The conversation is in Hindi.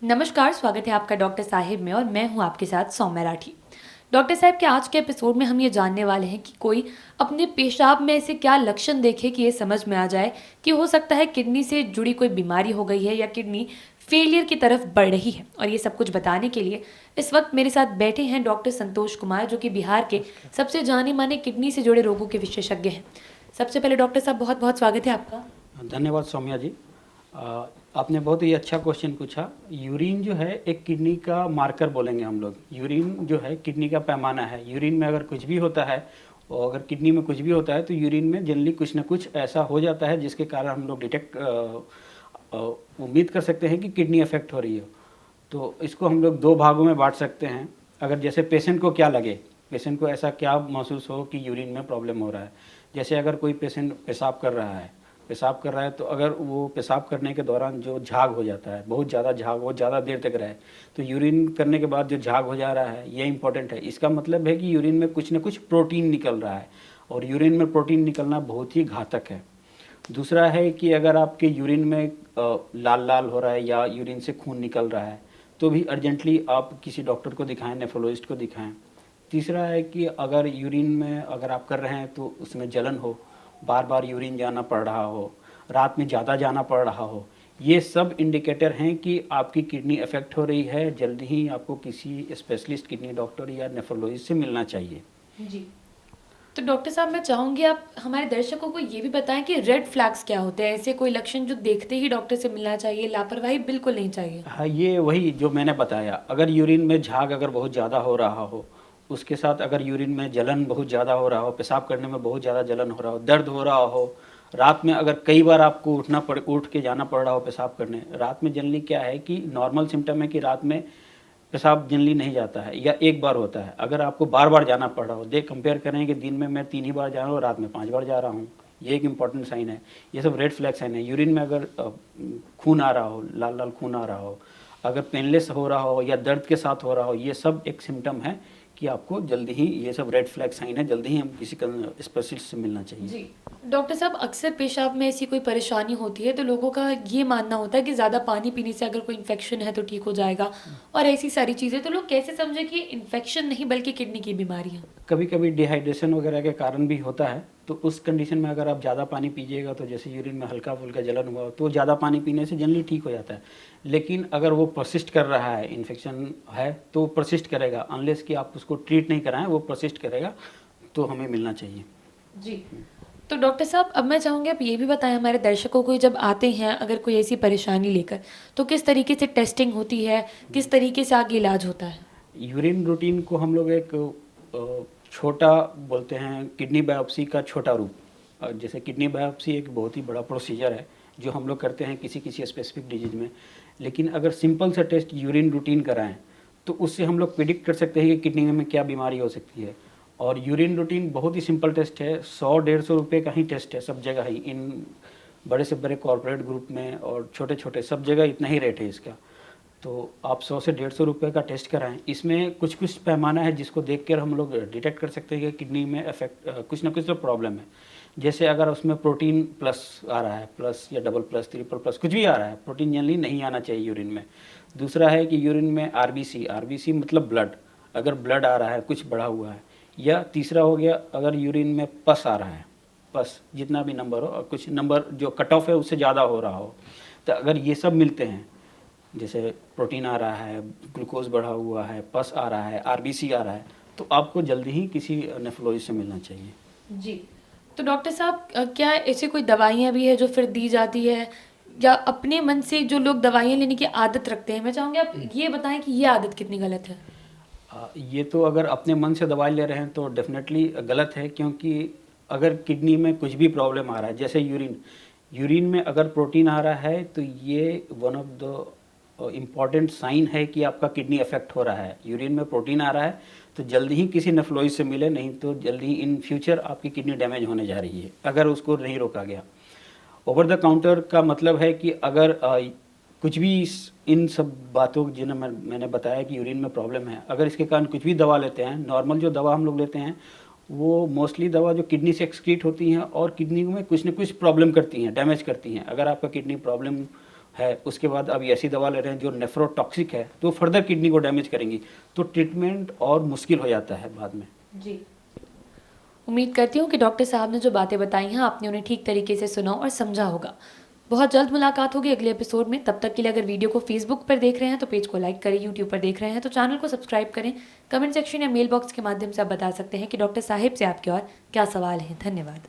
नमस्कार, स्वागत है आपका डॉक्टर साहिब में और मैं हूं आपके साथ सौम्या राठी। डॉक्टर साहब के आज के एपिसोड में हम ये जानने वाले हैं कि कोई अपने पेशाब में ऐसे क्या लक्षण देखे कि ये समझ में आ जाए कि हो सकता है किडनी से जुड़ी कोई बीमारी हो गई है या किडनी फेलियर की तरफ बढ़ रही है। और ये सब कुछ बताने के लिए इस वक्त मेरे साथ बैठे हैं डॉक्टर संतोष कुमार, जो कि बिहार के सबसे जाने माने किडनी से जुड़े रोगों के विशेषज्ञ हैं। सबसे पहले डॉक्टर साहब, बहुत बहुत स्वागत है आपका। धन्यवाद सौम्या जी। आपने बहुत ही अच्छा क्वेश्चन पूछा। यूरिन जो है एक किडनी का मार्कर बोलेंगे हम लोग। यूरिन जो है किडनी का पैमाना है। यूरिन में अगर कुछ भी होता है और अगर किडनी में कुछ भी होता है तो यूरिन में जनरली कुछ ना कुछ ऐसा हो जाता है जिसके कारण हम लोग डिटेक्ट उम्मीद कर सकते हैं कि किडनी अफेक्ट हो रही हो। तो इसको हम लोग दो भागों में बांट सकते हैं। अगर जैसे पेशेंट को क्या लगे, पेशेंट को ऐसा क्या महसूस हो कि यूरिन में प्रॉब्लम हो रहा है। जैसे अगर कोई पेशेंट पेशाब कर रहा है तो अगर वो पेशाब करने के दौरान जो झाग हो जाता है, बहुत ज़्यादा झाग, वो ज़्यादा देर तक रहे, तो यूरिन करने के बाद जो झाग हो जा रहा है ये इंपॉर्टेंट है। इसका मतलब है कि यूरिन में कुछ ना कुछ प्रोटीन निकल रहा है और यूरिन में प्रोटीन निकलना बहुत ही घातक है। दूसरा है कि अगर आपके यूरिन में लाल लाल हो रहा है या यूरिन से खून निकल रहा है तो भी अर्जेंटली आप किसी डॉक्टर को दिखाएं, नेफ्रोलॉजिस्ट को दिखाएं। तीसरा है कि अगर यूरिन में अगर आप कर रहे हैं तो उसमें जलन हो, बार बार यूरिन जाना पड़ रहा हो, रात में ज़्यादा जाना पड़ रहा हो, ये सब इंडिकेटर हैं कि आपकी किडनी अफेक्ट हो रही है। जल्दी ही आपको किसी स्पेशलिस्ट किडनी डॉक्टर या नेफ्रोलॉजिस्ट से मिलना चाहिए। जी, तो डॉक्टर साहब, मैं चाहूँगी आप हमारे दर्शकों को ये भी बताएं कि रेड फ्लैग्स क्या होते हैं। ऐसे कोई लक्षण जो देखते ही डॉक्टर से मिलना चाहिए, लापरवाही बिल्कुल नहीं चाहिए। हाँ, ये वही जो मैंने बताया। अगर यूरिन में झाग अगर बहुत ज़्यादा हो रहा हो, उसके साथ अगर यूरिन में जलन बहुत ज़्यादा हो रहा हो, पेशाब करने में बहुत ज़्यादा जलन हो रहा हो, दर्द हो रहा हो, रात में अगर कई बार आपको उठ के जाना पड़ रहा हो पेशाब करने। रात में जनरली क्या है कि नॉर्मल सिम्टम है कि रात में पेशाब जनरली नहीं जाता है या एक बार होता है। अगर आपको बार बार जाना पड़ रहा हो, कंपेयर करें कि दिन में मैं 3 ही बार जा रहा हूँ, रात में 5 बार जा रहा हूँ, ये एक इंपॉर्टेंट साइन है। ये सब रेड फ्लैग साइन है। यूरिन में अगर खून आ रहा हो, लाल लाल खून आ रहा हो, अगर पेनलेस हो रहा हो या दर्द के साथ हो रहा हो, ये सब एक सिम्टम है कि आपको जल्दी ही, ये सब रेड फ्लैग साइन है, जल्दी ही हम किसी स्पेशलिस्ट से मिलना चाहिए। जी डॉक्टर साहब, अक्सर पेशाब में ऐसी कोई परेशानी होती है तो लोगों का ये मानना होता है कि ज़्यादा पानी पीने से अगर कोई इन्फेक्शन है तो ठीक हो जाएगा और ऐसी सारी चीज़ें। तो लोग कैसे समझे कि ये इन्फेक्शन नहीं बल्कि किडनी की बीमारी है। कभी कभी डिहाइड्रेशन वगैरह के कारण भी होता है। तो उस कंडीशन में अगर आप ज़्यादा पानी पीजिएगा तो जैसे यूरिन में हल्का फुल्का जलन हुआ तो ज़्यादा पानी पीने से जनरली ठीक हो जाता है। लेकिन अगर वो परसिस्ट कर रहा है, इन्फेक्शन है तो परसिस्ट करेगा, अनलेस कि आप उसको ट्रीट नहीं कराएं, वो परसिस्ट करेगा, तो हमें मिलना चाहिए। जी, तो डॉक्टर साहब, अब मैं चाहूँगी आप ये भी बताएं हमारे दर्शकों को, जब आते हैं अगर कोई ऐसी परेशानी लेकर, तो किस तरीके से टेस्टिंग होती है, किस तरीके से आगे इलाज होता है। यूरिन रूटीन को हम लोग एक छोटा बोलते हैं, किडनी बायोप्सी का छोटा रूप। जैसे किडनी बायोप्सी एक बहुत ही बड़ा प्रोसीजर है जो हम लोग करते हैं किसी किसी स्पेसिफिक डिजीज में। लेकिन अगर सिंपल सा टेस्ट यूरिन रूटीन कराएं तो उससे हम लोग प्रिडिक्ट कर सकते हैं कि किडनी में क्या बीमारी हो सकती है। और यूरिन रूटीन बहुत ही सिंपल टेस्ट है, 100-150 रुपये का ही टेस्ट है सब जगह ही, इन बड़े से बड़े कॉरपोरेट ग्रुप में और छोटे छोटे सब जगह इतना ही रेट है इसका। तो आप 100 से 150 रुपये का टेस्ट कराएं। इसमें कुछ कुछ पैमाना है जिसको देख कर हम लोग डिटेक्ट कर सकते हैं कि किडनी में अफेक्ट कुछ ना कुछ तो प्रॉब्लम है। जैसे अगर उसमें प्रोटीन प्लस आ रहा है, प्लस या डबल प्लस, ट्रिपल प्लस, कुछ भी आ रहा है, प्रोटीन जनरली नहीं आना चाहिए यूरिन में। दूसरा है कि यूरिन में आरबीसी मतलब ब्लड, अगर ब्लड आ रहा है कुछ बढ़ा हुआ है। या तीसरा हो गया अगर यूरिन में पस आ रहा है, पस जितना भी नंबर हो और कुछ नंबर जो कट ऑफ है उससे ज़्यादा हो रहा हो, तो अगर ये सब मिलते हैं, जैसे प्रोटीन आ रहा है, ग्लूकोज बढ़ा हुआ है, पस आ रहा है, आरबीसी आ रहा है, तो आपको जल्दी ही किसी नेफ्रोलॉजिस्ट से मिलना चाहिए। जी, तो डॉक्टर साहब, क्या ऐसी कोई दवाइयाँ भी है जो फिर दी जाती है, या अपने मन से जो लोग दवाइयाँ लेने की आदत रखते हैं, मैं चाहूँगी आप ये बताएं कि ये आदत कितनी गलत है। ये तो अगर अपने मन से दवाई ले रहे हैं तो डेफिनेटली गलत है, क्योंकि अगर किडनी में कुछ भी प्रॉब्लम आ रहा है, जैसे यूरिन में अगर प्रोटीन आ रहा है तो ये one of the important sign है कि आपका किडनी अफेक्ट हो रहा है। यूरिन में प्रोटीन आ रहा है तो जल्दी ही किसी नेफ्रोलॉजिस्ट से मिले, नहीं तो जल्दी ही इन फ्यूचर आपकी किडनी डैमेज होने जा रही है अगर उसको नहीं रोका गया। ओवर द काउंटर का मतलब है कि अगर कुछ भी इन सब बातों जिन्हें मैंने बताया कि यूरिन में प्रॉब्लम है, अगर इसके कारण कुछ भी दवा लेते हैं, नॉर्मल जो दवा हम लोग लेते हैं वो मोस्टली दवा जो किडनी से एक्सक्रीट होती हैं और किडनी में कुछ ना कुछ प्रॉब्लम करती हैं, डैमेज करती हैं। अगर आपका किडनी प्रॉब्लम है, उसके बाद अभी ऐसी दवा ले रहे हैं जो नेफ्रोटॉक्सिक है, तो फर्दर किडनी को डैमेज करेंगी, तो ट्रीटमेंट और मुश्किल हो जाता है बाद में। जी, उम्मीद करती हूँ कि डॉक्टर साहब ने जो बातें बताई हैं आपने उन्हें ठीक तरीके से सुना और समझा होगा। बहुत जल्द मुलाकात होगी अगले एपिसोड में। तब तक के लिए अगर वीडियो को फेसबुक पर देख रहे हैं तो पेज को लाइक करें, यूट्यूब पर देख रहे हैं तो चैनल को सब्सक्राइब करें। कमेंट सेक्शन या मेल बॉक्स के माध्यम से आप बता सकते हैं कि डॉक्टर साहिब से आपके और क्या सवाल हैं। धन्यवाद।